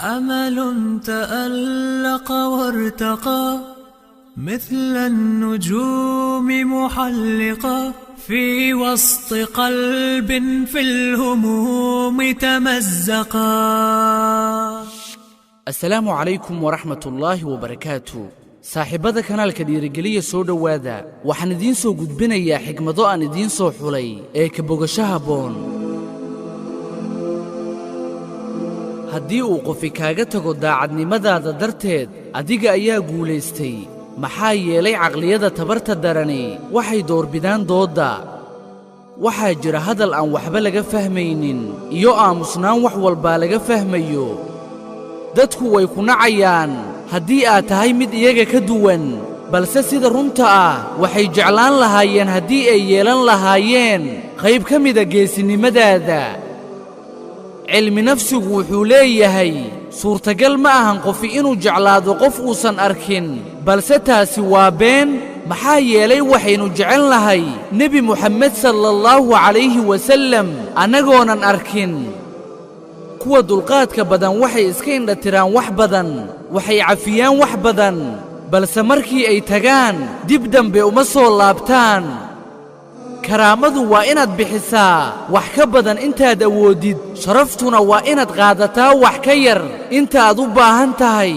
أمل تألق وارتقى مثل النجوم محلقا في وسط قلب في الهموم تمزقا. السلام عليكم ورحمة الله وبركاته. saaxiibada kanaalka dhiirigeliya soo dhawaada waxaan idin soo gudbinayaa xigmado aan idin soo xulay ee ka bogashaha boon. haddii uu qofi kaaga tago daacadnimadaada darteed adiga ayaa guulaystay, maxaa yeelay caqliyada tabarta darani waxay doorbidaan doodda. waxaa jira hadal aan waxba laga fahmaynin iyo aamusnaan wax walbaa laga fahmayo. dadku way ku nacayaan haddii aad tahay mid iyaga ka duwan, balse sida runta ah waxay jeclaan lahaayeen haddii ay yeelan lahaayeen qayb ka mida geesinimadaada. cilmi nafsigu wuxuu leeyahay suurtagal ma ahan qofi inuu jeclaado qof uusan arkin, balse taasi waa been. maxaa yeelay waxaynu jecel lahay nebi muxammed sallallahu calayhi wasallam annagoonan arkin. kuwa dulqaadka badan waxay iska indhatiraan wax badan, waxay cafiyaan wax badan, balse markii ay tagaan dib dambe uma soo laabtaan. karaamadu waa inaad bixisaa wax ka badan intaad awoodid, sharaftuna waa inaad qaadataa wax ka yar intaaad u baahan tahay.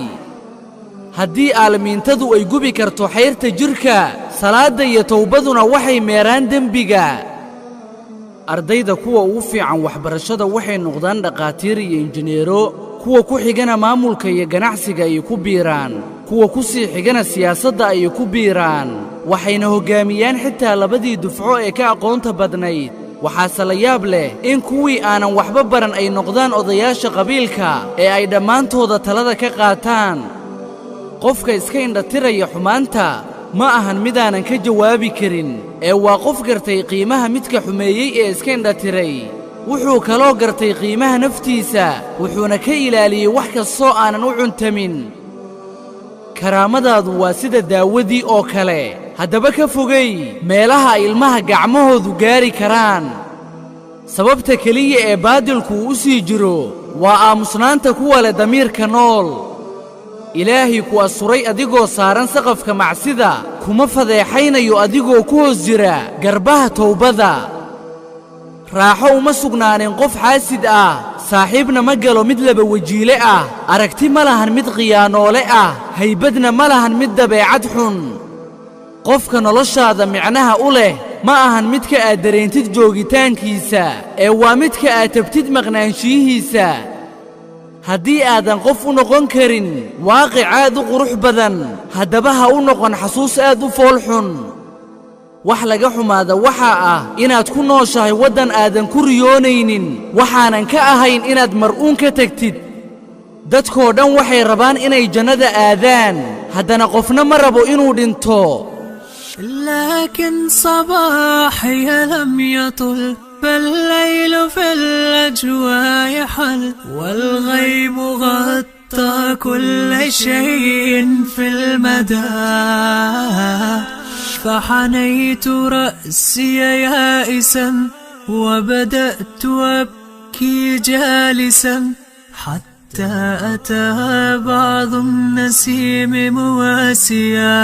haddii aalamiintadu ay gubi karto xayrta jidhka, salaadda iyo towbaduna waxay meeraan dembiga. ardayda kuwa ugu fiican waxbarashada waxay noqdaan dhaqaatiir iyo injineero, kuwa ku xigana maamulka iyo ganacsiga ayay ku biiraan, kuwa ku sii xigana siyaasadda ayay ku biiraan, waxayna hoggaamiyaan xitaa labadii dufco ee ka aqoonta badnayd. waxaase la yaab leh in kuwii aanan waxba baran ay noqdaan odayaasha qabiilka ee ay dhammaantooda talada ka qaataan. qofka iska indhatiraya xumaanta ma ahan midaanan ka jawaabi karin, ee waa qof gartay qiimaha midka xumeeyey ee iska indhatiray. wuxuu kaloo gartay qiimaha naftiisa, wuxuuna ka ilaaliyey wax kastoo aanan u cuntamin. karaamadaadu waa sida daawadii oo kale, haddaba ka fogay meelaha ilmaha gacmahoodu gaari karaan. sababta keliya ee baadilku uu u sii jiro waa aamusnaanta kuwa leh damiirka nool. ilaahay ku asuray adigoo saaran saqafka macsida, kuma fadeexaynayo adigoo ku hoos jira garbaha towbada. raaxo uma sugnaanin qof xaasid ah, saaxiibna ma galo mid laba wajiile ah, aragti ma lahan mid khiyaanoole ah, haybadna ma lahan mid dabeecad xun. qofka noloshaada micnaha u leh ma ahan midka aad dareentid joogitaankiisa, ee waa midka aad tabtid maqnaanshiyihiisa. haddii aadan qof u noqon karin waaqic aad u qurux badan, haddaba ha u noqon xasuus aad u fool xun. wax laga xumaada waxaa ah inaad ku nooshahay waddan aadan ku riyoonaynin, waxaanan ka ahayn inaad mar'uun ka tegtid. dadkoo dhan waxay rabaan inay jannada aadaan, haddana qofna ma rabo inuu dhinto. لكن صباحي لم يطل، فالليل في الأجواء حل، والغيب غطى كل شيء في المدى. فحنيت رأسي يائسا وبدأت أبكي جالسا، حتى أتى بعض النسيم مواسيا.